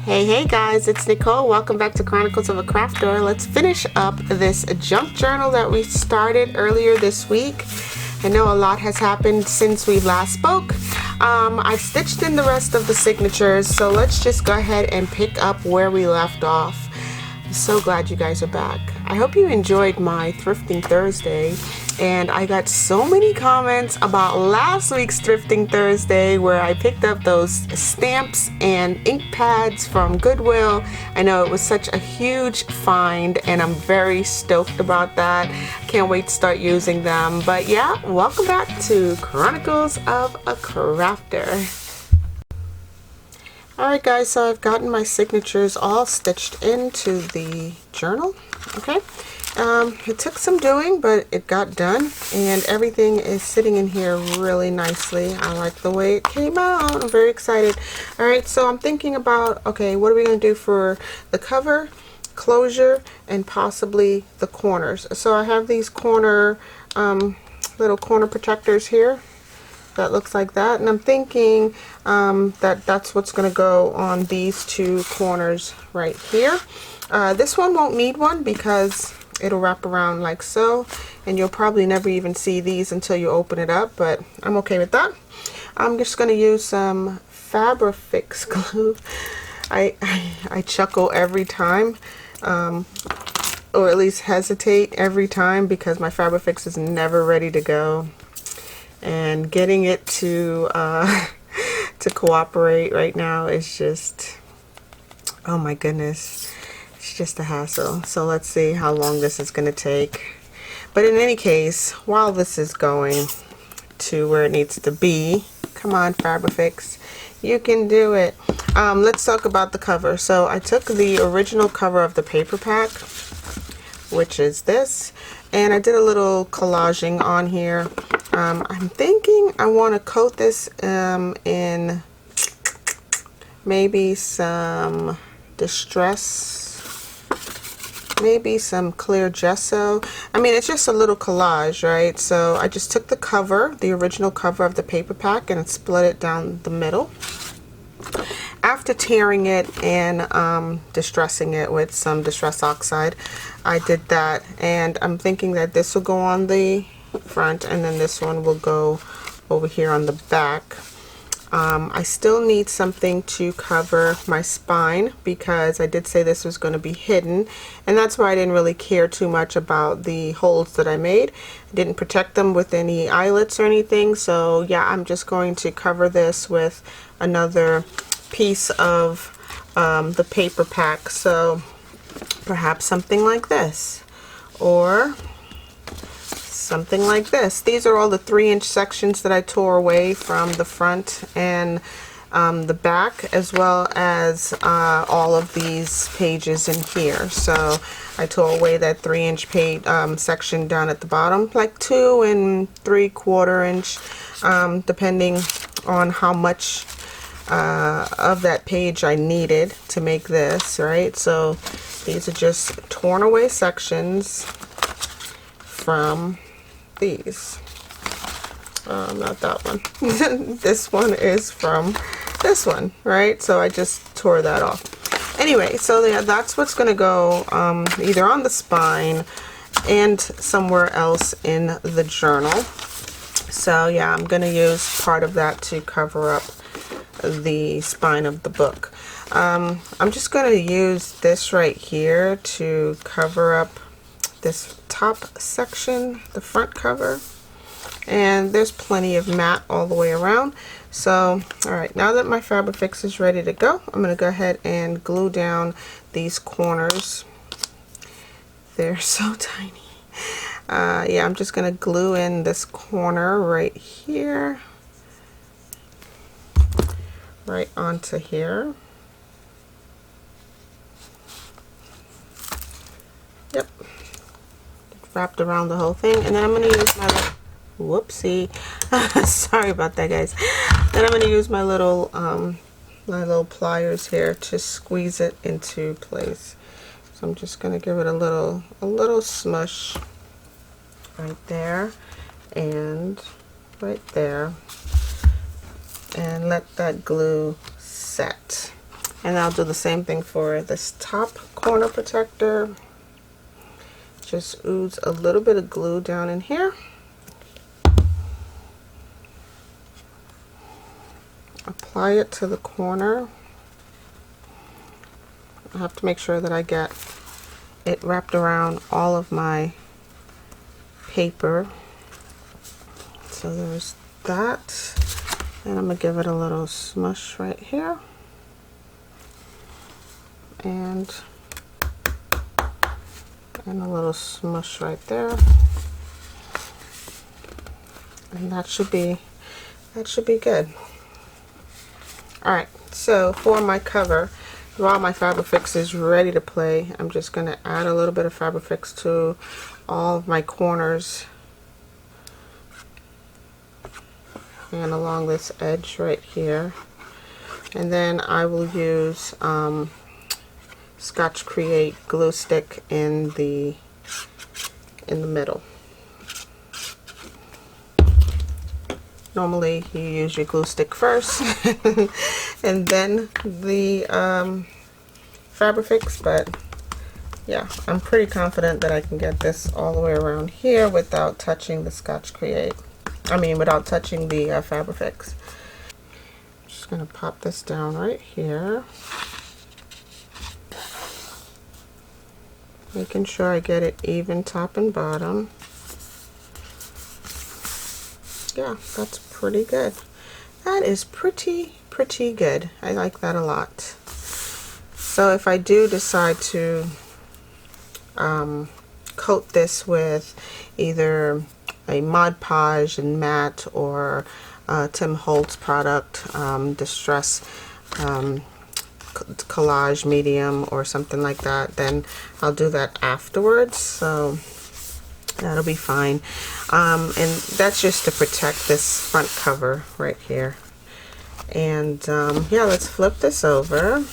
Hey guys, it's Nicole. Welcome back to Chronicles of a Crafter. Let's finish up this junk journal that we started earlier this week. I know a lot has happened since we last spoke. I've stitched in the rest of the signatures, so let's just go ahead and pick up where we left off. I'm so glad you guys are back. I hope you enjoyed my Thrifting Thursday, and I got so many comments about last week's Thrifting Thursday where I picked up those stamps and ink pads from Goodwill. I know it was such a huge find and I'm very stoked about that. Can't wait to start using them. But yeah, welcome back to Chronicles of a Crafter. Alright guys, so I've gotten my signatures all stitched into the journal. Okay, it took some doing, but it got done and everything is sitting in here really nicely. I like the way it came out. I'm very excited. Alright, so I'm thinking about, okay, what are we going to do for the cover, closure, and possibly the corners. So I have these corner, little corner protectors here. That looks like that, and I'm thinking that's what's going to go on these two corners right here. This one won't need one because it'll wrap around like so, and you'll probably never even see these until you open it up, but I'm okay with that. I'm just going to use some Fabrifix glue. I chuckle every time, or at least hesitate every time, because my Fabrifix is never ready to go. And getting it to cooperate right now is just, oh my goodness, it's just a hassle. So let's see how long this is going to take. But in any case, while this is going to where it needs to be, come on Fabrifix, you can do it. Let's talk about the cover. So I took the original cover of the paper pack, which is this, and I did a little collaging on here. I'm thinking I want to coat this in maybe some distress, maybe some clear gesso. I mean, it's just a little collage, right? So I just took the cover, the original cover of the paper pack, and split it down the middle. After tearing it and distressing it with some Distress Oxide, I did that, and I'm thinking that this will go on the front and then this one will go over here on the back. I still need something to cover my spine because I did say this was going to be hidden, and that's why I didn't really care too much about the holes that I made. I didn't protect them with any eyelets or anything, so yeah, I'm just going to cover this with another piece of the paper pack. So perhaps something like this, or something like this. These are all the 3-inch sections that I tore away from the front and the back, as well as all of these pages in here. So I tore away that 3-inch page section down at the bottom, like 2 3/4 inch, depending on how much of that page I needed to make this, right? So these are just torn away sections from these. Not that one. This one is from this one, right? So I just tore that off. Anyway, so yeah, that's what's going to go either on the spine and somewhere else in the journal. So yeah, I'm going to use part of that to cover up the spine of the book. I'm just going to use this right here to cover up this top section, the front cover, and there's plenty of matte all the way around. So alright, now that my Fabrifix is ready to go, I'm going to go ahead and glue down these corners. They're so tiny. Yeah, I'm just going to glue in this corner right here, right onto here. Yep, wrapped around the whole thing, and then I'm going to use my whoopsie sorry about that guys. Then I'm going to use my little pliers here to squeeze it into place. So I'm just going to give it a little smush right there and right there, and let that glue set. And I'll do the same thing for this top corner protector. Just ooze a little bit of glue down in here. Apply it to the corner. I have to make sure that I get it wrapped around all of my paper. So there's that. And I'm going to give it a little smush right here. And a little smush right there. And that should be good. Alright, so for my cover, while my Fabrifix is ready to play, I'm just going to add a little bit of Fabrifix to all of my corners and along this edge right here. And then I will use Scotch Create glue stick in the middle. Normally you use your glue stick first and then the Fabrifix, but yeah, I'm pretty confident that I can get this all the way around here without touching the Scotch Create. I mean, without touching the Fabrifix. Just gonna pop this down right here, making sure I get it even top and bottom. Yeah, that's pretty good. That is pretty good. I like that a lot. So if I do decide to coat this with either a Mod Podge and matte or Tim Holtz product, Distress Collage Medium or something like that, then I'll do that afterwards. So that'll be fine. And that's just to protect this front cover right here. And yeah, let's flip this over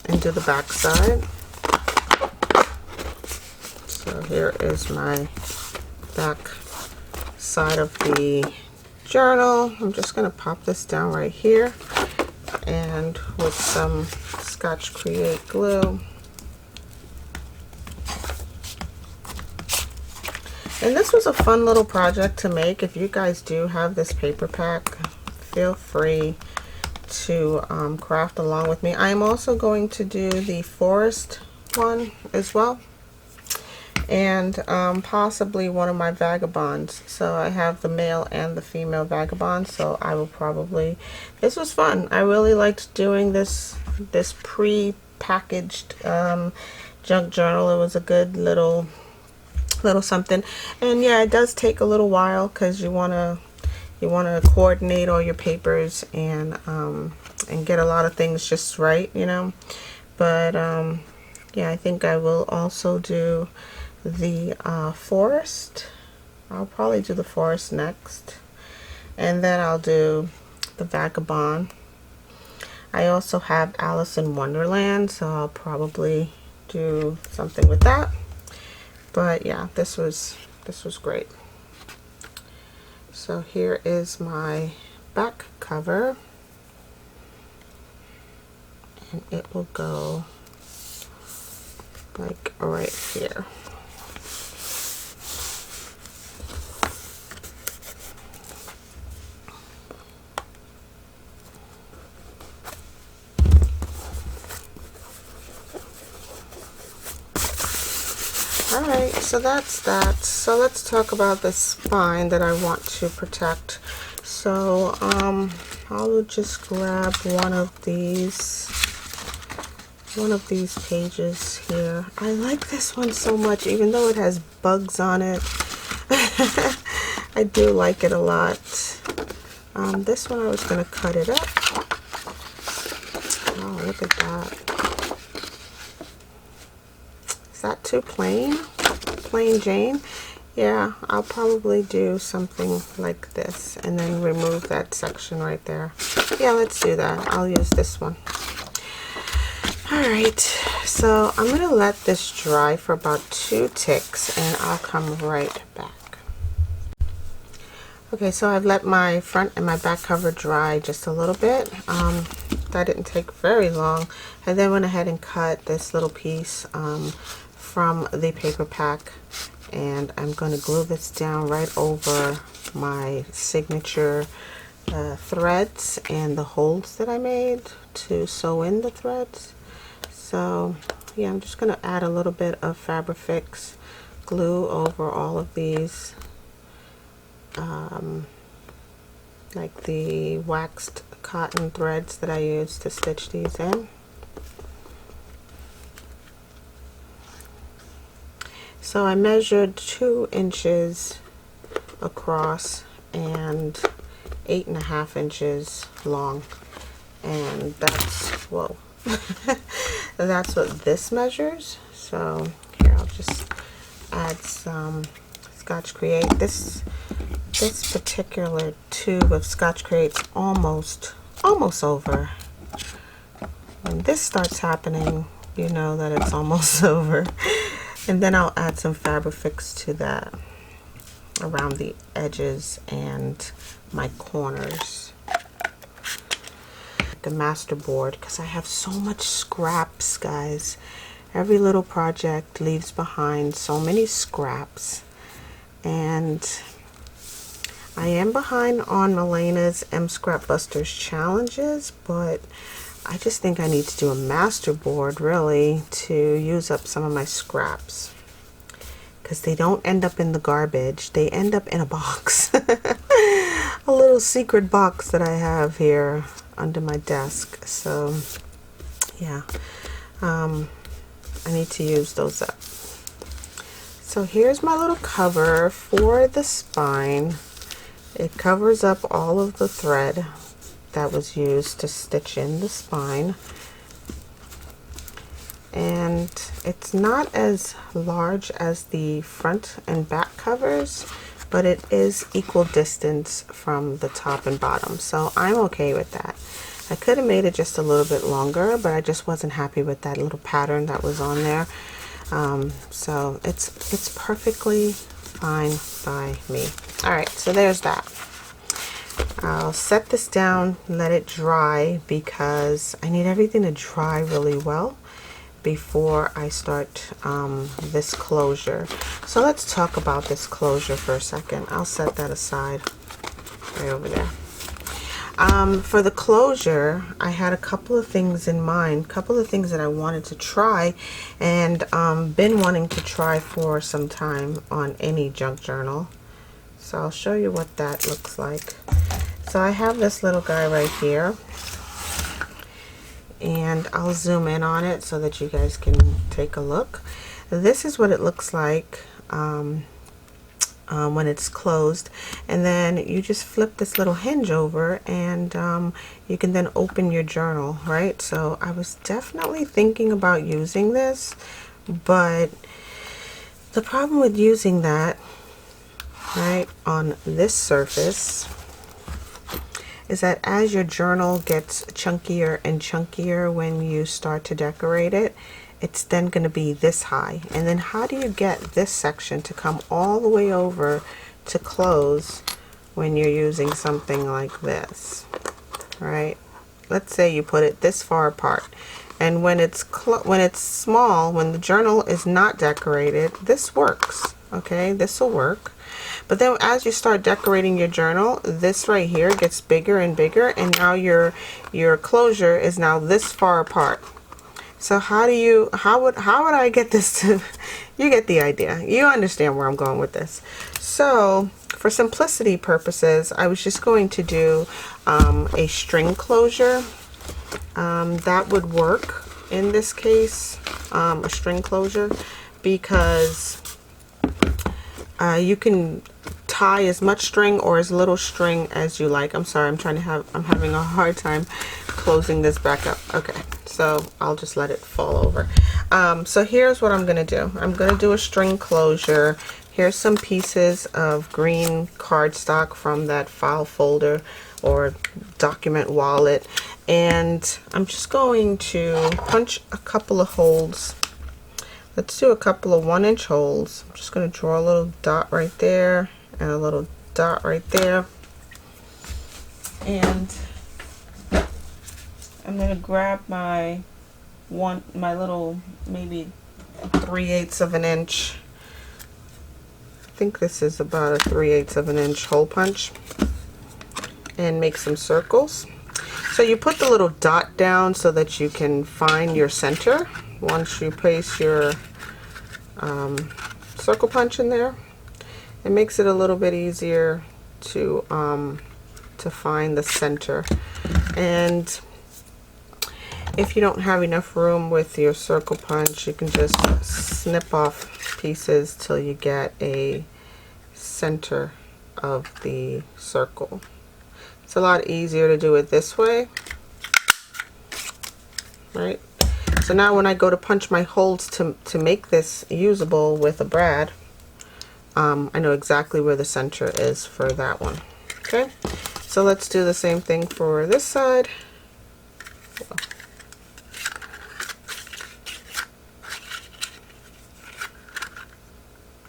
and do the back side. So here is my back side of the journal. I'm just going to pop this down right here and with some Scotch Create glue. And this was a fun little project to make. If you guys do have this paper pack, feel free to craft along with me. I am also going to do the forest one as well, and possibly one of my vagabonds. So I have the male and the female vagabond, so I will probably, this was fun. I really liked doing this pre-packaged junk journal. It was a good little something. And yeah, it does take a little while because you want to coordinate all your papers and get a lot of things just right, you know. But yeah, I think I will also do the forest. I'll probably do the forest next, and then I'll do the vagabond. I also have Alice in Wonderland, so I'll probably do something with that. But yeah, this was great. So here is my back cover, and it will go like right here. Alright, so that's that. So let's talk about the spine that I want to protect. So I will just grab one of these pages here. I like this one so much, even though it has bugs on it. I do like it a lot. This one I was going to cut it up. Oh, look at that. Is that too plain? Plain Jane? Yeah, I'll probably do something like this and then remove that section right there. Yeah, let's do that. I'll use this one. Alright, so I'm going to let this dry for about 2 ticks and I'll come right back. Okay, so I've let my front and my back cover dry just a little bit. That didn't take very long. And then went ahead and cut this little piece from the paper pack, and I'm going to glue this down right over my signature threads and the holes that I made to sew in the threads. So yeah, I'm just going to add a little bit of Fabrifix glue over all of these, like the waxed cotton threads that I used to stitch these in. So I measured 2 inches across and 8.5 inches long, and that's, whoa, that's what this measures. So here, I'll just add some Scotch Create. This particular tube of Scotch Create's almost over. When this starts happening, you know that it's almost over. And then I'll add some Fabrifix to that around the edges and my corners. The master board, because I have so much scraps, guys. Every little project leaves behind so many scraps. And I am behind on Melena's M Scrap Busters challenges, but I just think I need to do a master board, really, to use up some of my scraps, because they don't end up in the garbage. They end up in a box. A little secret box that I have here under my desk. So yeah, I need to use those up. So here's my little cover for the spine. It covers up all of the thread that was used to stitch in the spine, and it's not as large as the front and back covers, but it is equal distance from the top and bottom, so I'm okay with that. I could have made it just a little bit longer, but I just wasn't happy with that little pattern that was on there. So it's perfectly fine by me. All right, so there's that. I'll set this down, let it dry, because I need everything to dry really well before I start this closure. So let's talk about this closure for a second. I'll set that aside right over there. For the closure, I had a couple of things in mind, a couple of things that I wanted to try, and been wanting to try for some time on any junk journal. So I'll show you what that looks like. So I have this little guy right here, and I'll zoom in on it so that you guys can take a look. This is what it looks like when it's closed, and then you just flip this little hinge over, and you can then open your journal, right? So I was definitely thinking about using this, but the problem with using that right on this surface is that as your journal gets chunkier and chunkier when you start to decorate it, it's then going to be this high. And then how do you get this section to come all the way over to close when you're using something like this, right? Let's say you put it this far apart, and when it's small, when the journal is not decorated, this works, okay? This will work. But then as you start decorating your journal, this right here gets bigger and bigger, and now your closure is now this far apart. So how would I get this to, you get the idea. You understand where I'm going with this. So for simplicity purposes, I was just going to do a string closure. That would work in this case, a string closure, because you can tie as much string or as little string as you like. I'm sorry, I'm having a hard time closing this back up. Okay, so I'll just let it fall over. So here's what I'm gonna do. I'm gonna do a string closure. Here's some pieces of green cardstock from that file folder or document wallet, and I'm just going to punch a couple of holes. Let's do a couple of 1-inch holes. I'm just going to draw a little dot right there and a little dot right there. And I'm going to grab my little maybe 3/8 of an inch. I think this is about a 3/8 of an inch hole punch, and make some circles. So you put the little dot down so that you can find your center once you place your circle punch in there. It makes it a little bit easier to find the center. And if you don't have enough room with your circle punch, you can just snip off pieces till you get a center of the circle. It's a lot easier to do it this way, right? So now when I go to punch my holes to make this usable with a brad, I know exactly where the center is for that one. Okay, so let's do the same thing for this side.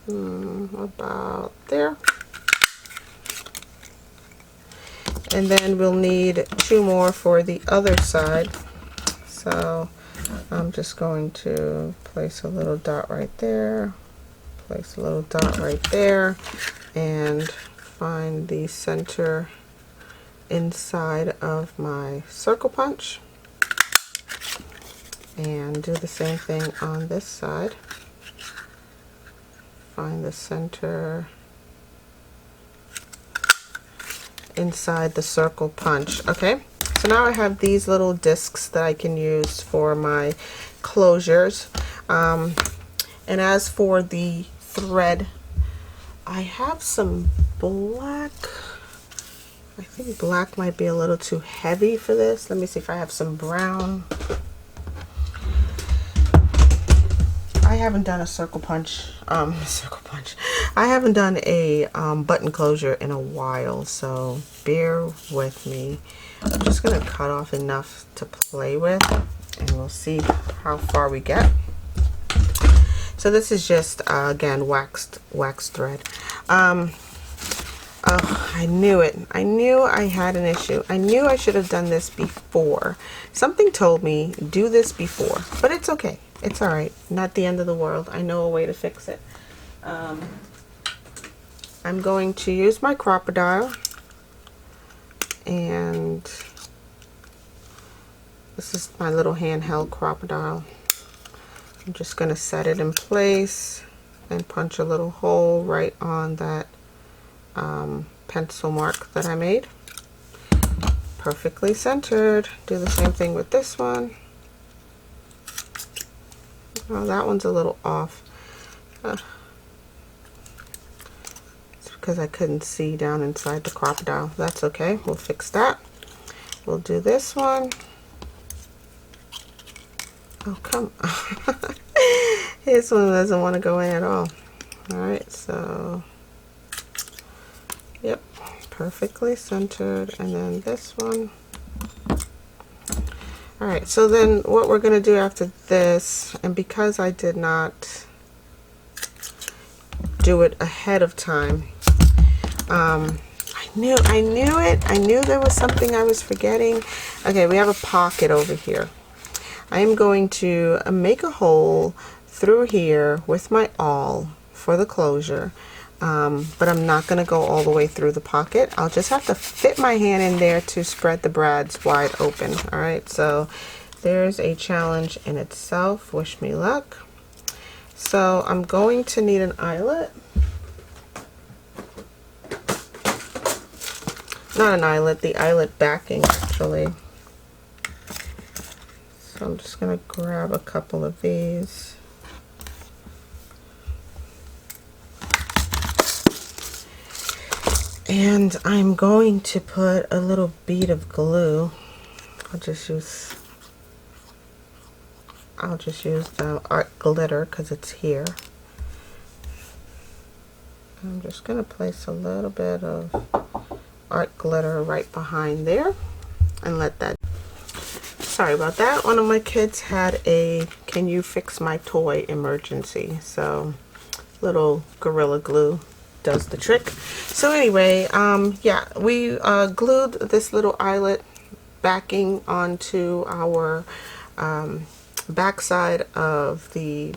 About there. And then we'll need 2 more for the other side. So I'm just going to place a little dot right there, place a little dot right there, and find the center inside of my circle punch. And do the same thing on this side. Find the center inside the circle punch. Okay, so now I have these little discs that I can use for my closures. And as for the thread, I have some black. I think black might be a little too heavy for this. Let me see if I have some brown. I haven't done a circle punch. I haven't done a button closure in a while, so bear with me. I'm just gonna cut off enough to play with, and we'll see how far we get. So this is just again waxed thread. Oh, I knew it. I knew I had an issue. I knew I should have done this before. Something told me do this before, but it's okay. It's all right. Not the end of the world. I know a way to fix it. I'm going to use my crocodile, and this is my little handheld crocodile. I'm just going to set it in place and punch a little hole right on that pencil mark that I made. Perfectly centered. Do the same thing with this one. Oh, that one's a little off. It's because I couldn't see down inside the crocodile. That's okay. We'll fix that. We'll do this one. Oh, come on. This one doesn't want to go in at all. Alright, so yep, perfectly centered. And then this one. Alright, so then what we're going to do after this, and because I did not do it ahead of time, I knew it. I knew there was something I was forgetting. Okay, we have a pocket over here. I am going to make a hole through here with my awl for the closure, but I'm not going to go all the way through the pocket. I'll just have to fit my hand in there to spread the brads wide open. Alright, so there's a challenge in itself. Wish me luck. So I'm going to need an eyelet. Not an eyelet, the eyelet backing actually. So I'm just going to grab a couple of these. And I'm going to put a little bead of glue. I'll just use the art glitter because it's here. I'm just going to place a little bit of art glitter right behind there and let that. Sorry about that. One of my kids had a "can you fix my toy" emergency, so little Gorilla Glue does the trick. So anyway, yeah, we glued this little eyelet backing onto our backside of the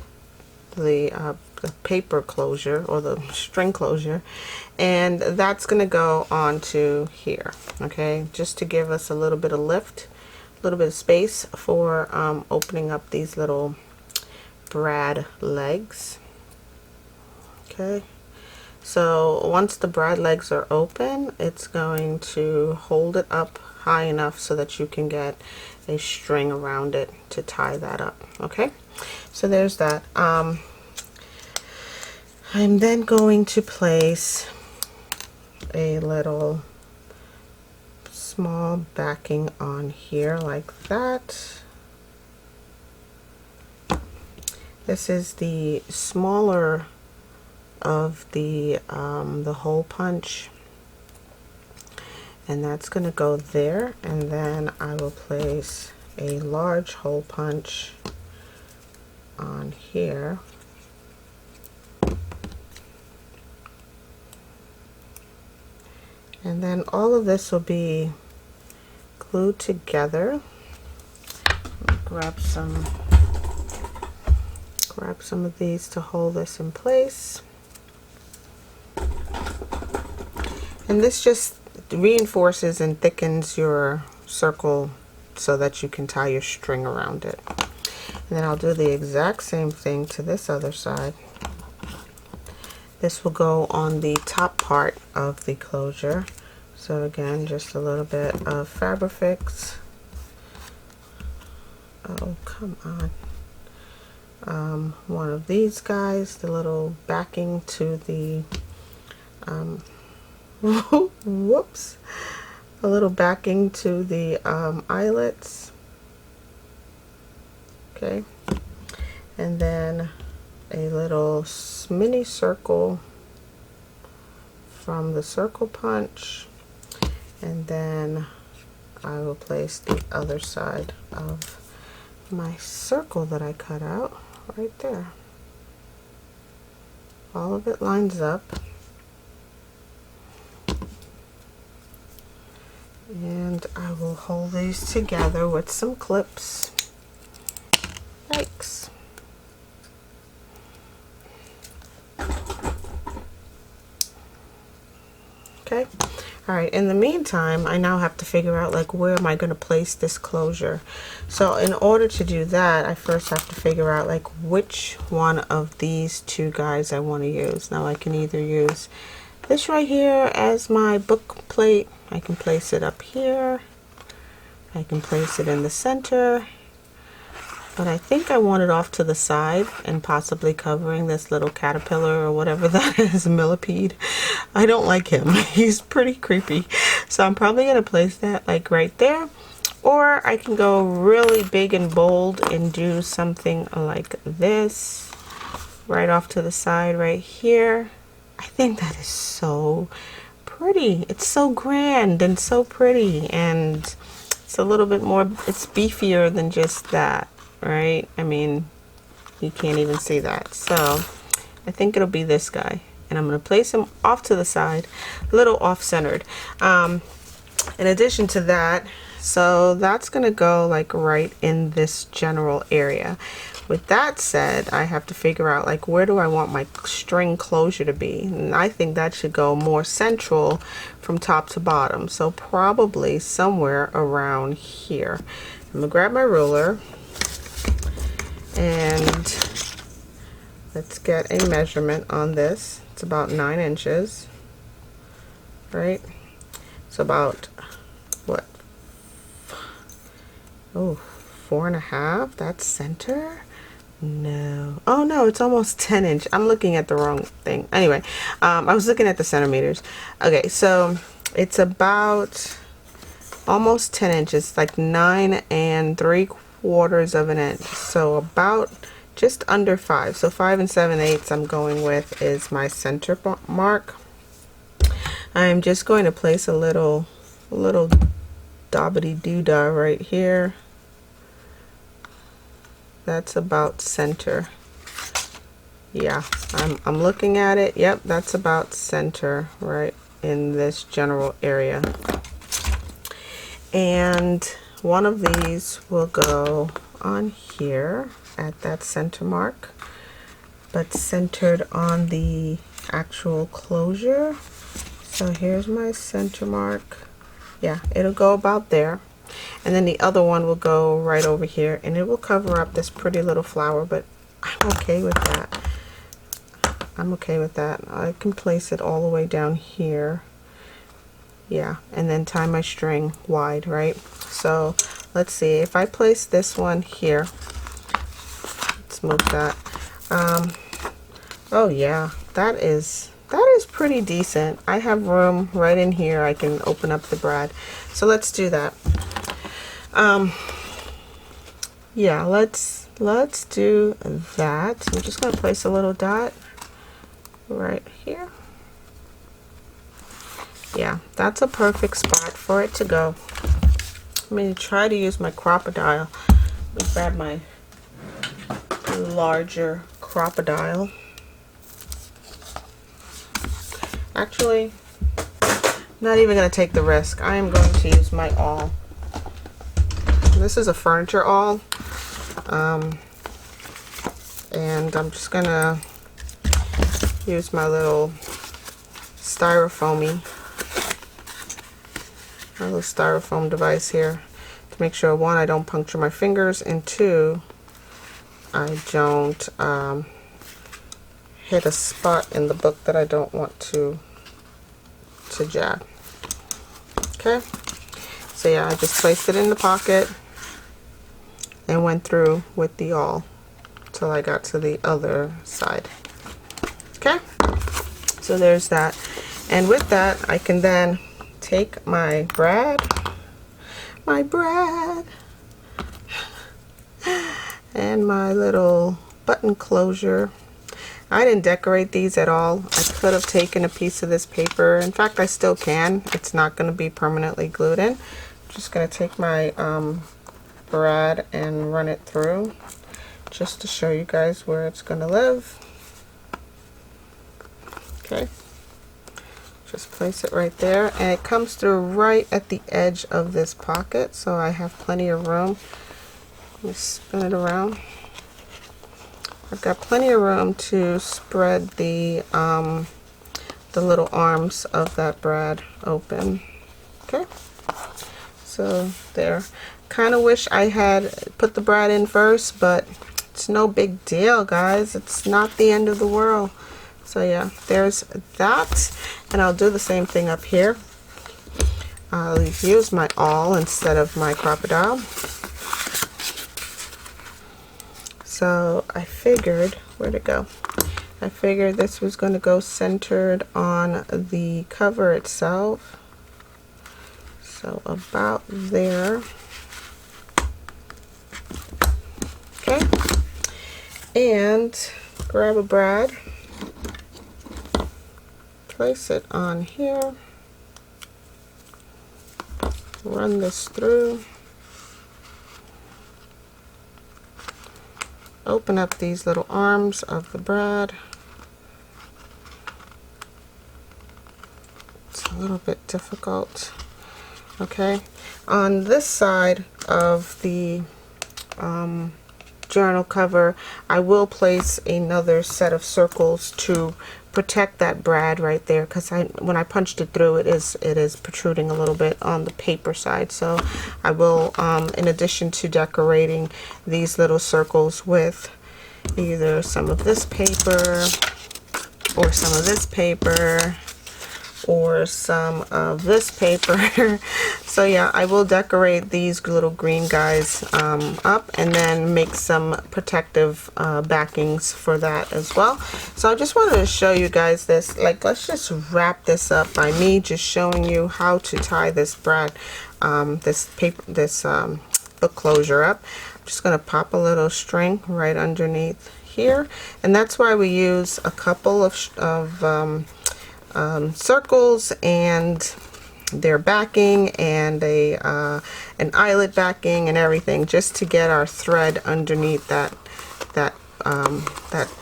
paper closure or the string closure, and that's going to go onto here, okay, just to give us a little bit of lift, a little bit of space for opening up these little brad legs. Okay, so once the brad legs are open, it's going to hold it up high enough so that you can get a string around it to tie that up. Okay, so there's that. I'm then going to place a little small backing on here like that. This is the smaller of the hole punch, and that's going to go there, and then I will place a large hole punch on here. And then all of this will be glued together. Grab some of these to hold this in place. And this just reinforces and thickens your circle so that you can tie your string around it. And then I'll do the exact same thing to this other side. This will go on the top part of the closure. So again, just a little bit of Fabrifix. Oh, come on. One of these guys, the little backing to the, whoops, a little backing to the eyelets. Okay. And then a little mini circle from the circle punch, and then I will place the other side of my circle that I cut out right there. All of it lines up, and I will hold these together with some clips. Yikes. Okay, all right, in the meantime, I now have to figure out, like, where am I going to place this closure. So in order to do that, I first have to figure out, like, which one of these two guys I want to use. Now I can either use this right here as my book plate. I can place it up here. I can place it in the center. But I think I want it off to the side and possibly covering this little caterpillar or whatever that is, millipede. I don't like him. He's pretty creepy. So I'm probably going to place that like right there. Or I can go really big and bold and do something like this. Right off to the side right here. I think that is so pretty. It's so grand and so pretty. And it's a little bit more, it's beefier than just that. Right? I mean, you can't even see that. So I think it'll be this guy, and I'm going to place him off to the side, a little off-centered. In addition to that, so that's going to go like right in this general area. With that said, I have to figure out, like, where do I want my string closure to be, and I think that should go more central from top to bottom, so probably somewhere around here. I'm going to grab my ruler. And let's get a measurement on this. It's about 9 inches, right? It's about, what? Oh, 4.5. That's center? No. Oh no, it's almost 10 inch. I'm looking at the wrong thing. Anyway, I was looking at the centimeters. Okay, so it's about almost 10 inches, like 9 3/4 of an inch, so about just under 5. So 5 7/8 I'm going with is my center mark. I'm just going to place a little dobbity doodah right here. That's about center. Yeah, I'm looking at it. Yep, that's about center right in this general area. And one of these will go on here at that center mark, but centered on the actual closure. So here's my center mark. Yeah, it'll go about there. And then the other one will go right over here, and it will cover up this pretty little flower, but I'm okay with that. I'm okay with that. I can place it all the way down here. Yeah, and then tie my string wide, right? So let's see, if I place this one here, let's move that. Oh yeah, that is pretty decent. I have room right in here. I can open up the brad. So let's do that. Yeah, let's do that. I'm just gonna place a little dot right here. Yeah, that's a perfect spot for it to go. I'm going to try to use my crocodile. Let me grab my larger crocodile. Actually, not even going to take the risk. I am going to use my awl. This is a furniture awl. And I'm just going to use my little styrofoam device here to make sure, one, I don't puncture my fingers, and two, I don't hit a spot in the book that I don't want to jab. Okay, so yeah, I just placed it in the pocket and went through with the awl till I got to the other side. Okay, so there's that. And with that, I can then take my brad, and my little button closure. I didn't decorate these at all. I could have taken a piece of this paper. In fact, I still can. It's not going to be permanently glued in. I'm just going to take my brad and run it through just to show you guys where it's going to live. Okay. Just place it right there, and it comes through right at the edge of this pocket, so I have plenty of room. Let me spin it around. I've got plenty of room to spread the little arms of that brad open. Okay, so there. Kind of wish I had put the brad in first, but it's no big deal, guys. It's not the end of the world. So yeah, there's that, and I'll do the same thing up here. I'll use my awl instead of my crocodile. So I figured, where'd it go? I figured this was going to go centered on the cover itself. So about there. Okay, and grab a brad. Place it on here, run this through, open up these little arms of the brad. It's a little bit difficult. Okay, on this side of the journal cover, I will place another set of circles to protect that brad right there, because when I punched it through, it is protruding a little bit on the paper side. So I will, in addition to decorating these little circles with either some of this paper or some of this paper or some of this paper. So yeah, I will decorate these little green guys up, and then make some protective backings for that as well. So I just wanted to show you guys this. Like, let's just wrap this up by me just showing you how to tie this brad, this book closure up. I'm just going to pop a little string right underneath here, and that's why we use a couple of circles and their backing, and an eyelet backing and everything, just to get our thread underneath that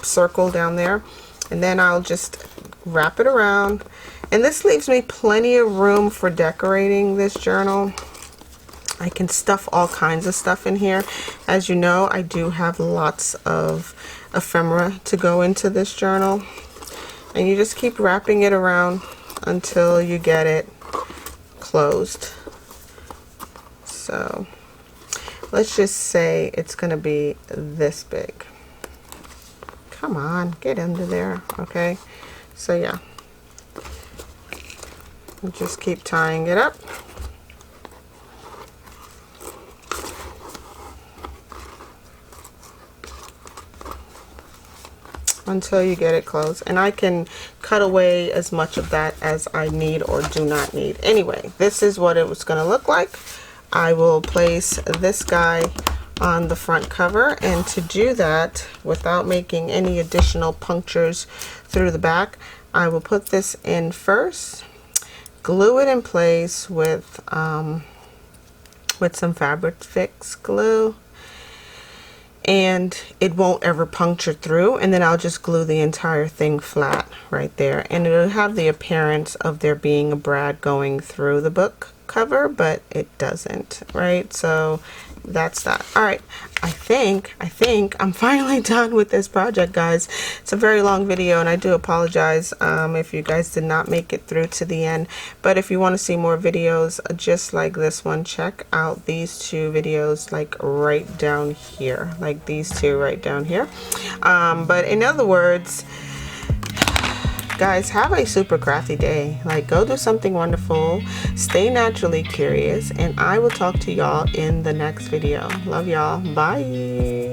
circle down there. And then I'll just wrap it around, and this leaves me plenty of room for decorating this journal. I can stuff all kinds of stuff in here. As you know, I do have lots of ephemera to go into this journal. And you just keep wrapping it around until you get it closed. So let's just say it's going to be this big. Come on, get under there. Okay, so yeah, we'll just keep tying it up. Until you get it closed, and I can cut away as much of that as I need or do not need. Anyway, this is what it was going to look like. I will place this guy on the front cover, and to do that without making any additional punctures through the back, I will put this in first, glue it in place with some Fabric Fix glue, and it won't ever puncture through, and then I'll just glue the entire thing flat right there, and it'll have the appearance of there being a brad going through the book cover, but it doesn't, right? So that's that. All right, I think I'm finally done with this project, guys. It's a very long video, and I do apologize if you guys did not make it through to the end. But if you want to see more videos just like this one, check out these two videos, like right down here, like these two right down here. But in other words, guys, have a super crafty day. Like, go do something wonderful, stay naturally curious, and I will talk to y'all in the next video. Love y'all. Bye.